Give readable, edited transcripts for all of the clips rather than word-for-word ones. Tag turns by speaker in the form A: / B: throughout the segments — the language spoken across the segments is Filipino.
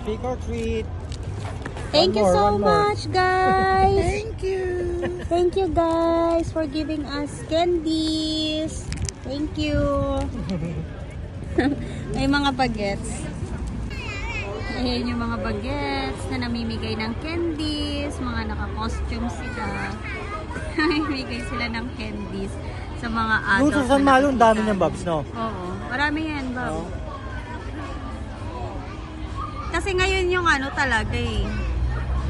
A: Trick or treat.
B: Thank you so much, guys.
A: Thank you.
B: Thank you, guys, for giving us candies. Thank you. May mga bagets. Ayan yung mga bagets na namimigay ng candies. Mga naka-costume sila. Namimigay sila ng candies sa mga adults.
A: Doon sa San Malo, ang dami niyang Babs, no?
B: Oo. Marami yan, Bob.
A: Oo.
B: Kasi ngayon yung ano talaga eh.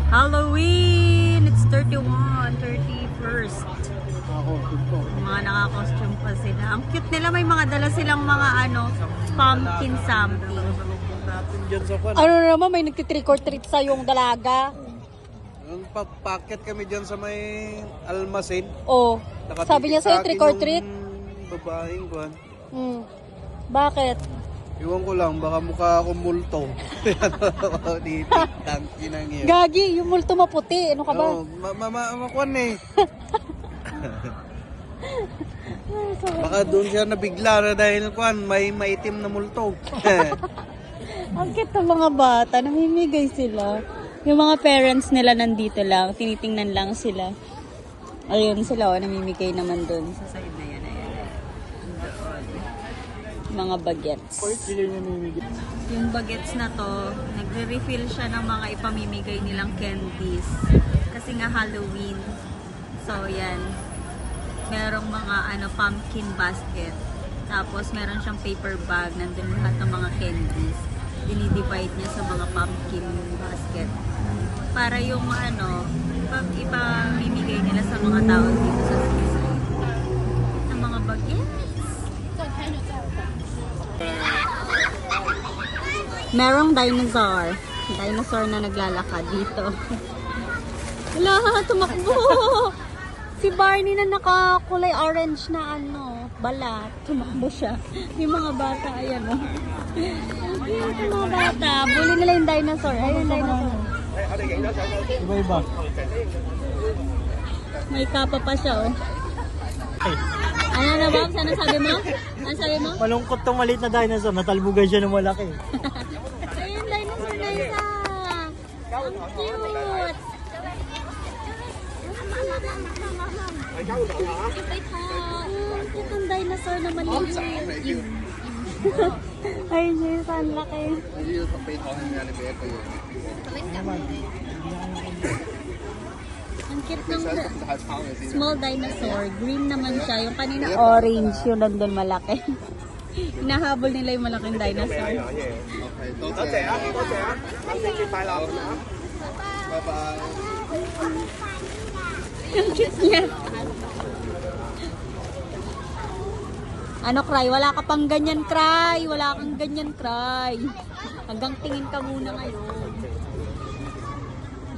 B: Halloween! It's 31, 31st. Mga naka-costume pa sila. Ang cute nila. May mga dala silang mga ano, pumpkin something.
C: Ano naman, may nagtitrick or treat sa yung dalaga.
D: Yung packet kami dyan sa may almasin.
C: Oh, sabi niya sa'yo trick or treat.
D: Babaeng kwan.
C: Bakit?
D: Iwan ko lang, baka mukha akong multo. Dito, tangki nang yun.
C: Gagi, yung multo maputi. Ano ka ba?
D: Oo, makwan eh. Baka doon siya nabigla na dahil kwan, may maitim na multo.
B: Ang cute ng mga bata. Namimigay sila. Yung mga parents nila nandito lang. Tinitingnan lang sila. Ayun sila, oh, namimigay naman dun. Sa side na yan. Ayan. Doon. Mga bagets. Yung bagets na to, nagre-refill siya ng mga ipamimigay nilang candies. Kasi nga Halloween. So, yan. Merong mga pumpkin basket. Tapos, meron siyang paper bag. Nandun lahat ng mga candies. Dinidivide niya sa mga pumpkin basket. Para yung ipamimigay nila sa mga tao dito sa seaside. Ang mga bagets. Merong dinosaur. Dinosaur na naglalakad dito. Wala, tumakbo! Si Barney na nakakulay orange na balat. Tumakbo siya. Yung mga bata, ayan o. Yung mga bata. Bully nila yung dinosaur. Ayun, dinosaur.
A: Iba-iba.
B: May kapa pa siya, oh. Ano na, Babs? Ano sabi mo? Ano sabi mo?
A: Malungkot tong maliit na dinosaur. Natalbugan siya ng malaki.
B: Ayun, dinosaur na isa. Ang cute. Itong dinosaur na maliit. Ay, Jess, ang laki. Ang cute ng small dinosaur. Green naman siya. Yung kanina orange, yung nandun malaki. Hinahabol nila yung malaking dinosaur. Ang cute niya. Ano, Cry? Wala ka pang ganyan, Cry. Wala kang ganyan, Cry. Hanggang tingin ka muna ngayon.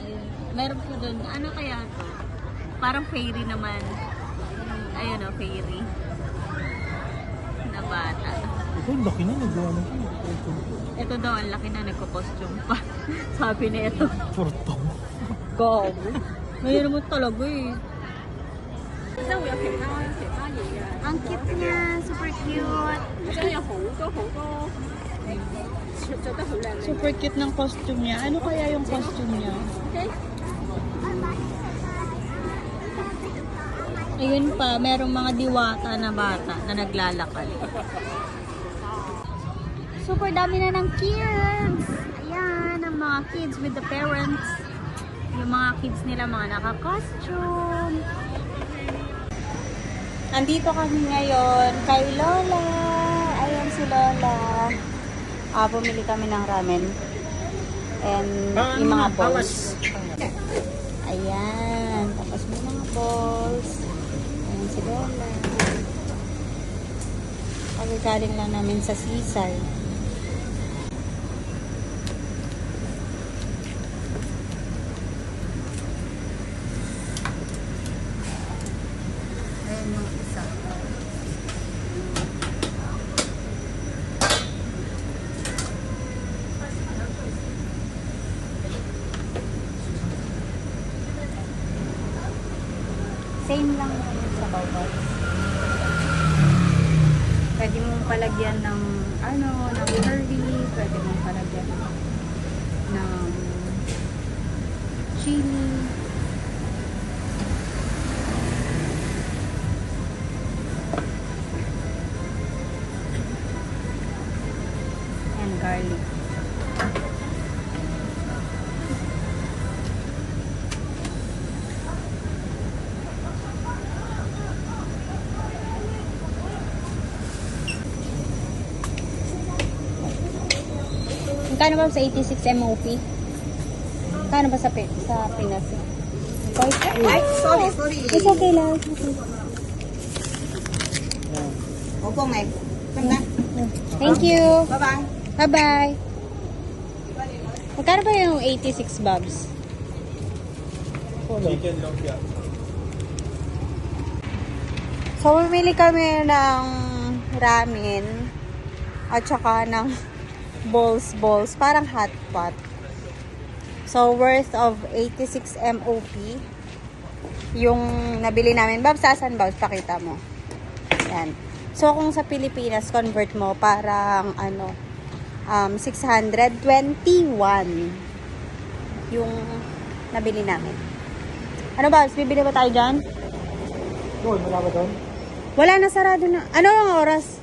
B: Ayun. Meron po dun. Ano kaya to? Parang fairy naman. Ayun o, fairy. Na bata.
A: Ito, laki na. Nagawa na siya.
B: Ito daw, ang laki na. Nagko-costume pa. Sabi na ito.
A: Portong.
B: Go. Mayroon mo talaga eh. Ang cute niya. Super cute. Super cute ng costume niya. Ano kaya yung costume niya? Ayun pa, merong mga diwata na bata na naglalakad. Super dami na ng kids. Ayan, ang mga kids with the parents. Yung mga kids nila, mga naka-costume. Andito kami ngayon kay Lola. Ayan si Lola. Bumili kami ng ramen. And yung mga balls. Ayan. Tapos may mga balls. Ayan si Lola. Pagkakaling lang namin sa seaside. Ayan yung isa. Same lang naman sa bawat. Pwede mong palagyan ng ng curry, pwede mong palagyan ng ng chili. And garlic. Magkano ba sa 86 MOP? Magkano ba sa Pinas? Ay, sorry. It's okay lang.
C: Opo, May.
B: Thank you.
C: Bye-bye.
B: Bye-bye. Magkano ba yung 86 bobs?
A: Chicken lumpia.
B: So, bumili kami ng ramen at saka ng balls, parang hot pot. So, worth of 86 MOP yung nabili namin. Babs, saan Babs? Pakita mo. Yan. So, kung sa Pilipinas, convert mo, parang 621 yung nabili namin. Ano Babs? Bibili ba tayo dyan?
A: Doon, wala ba doon?
B: Wala na, sarado na. Ano ang oras?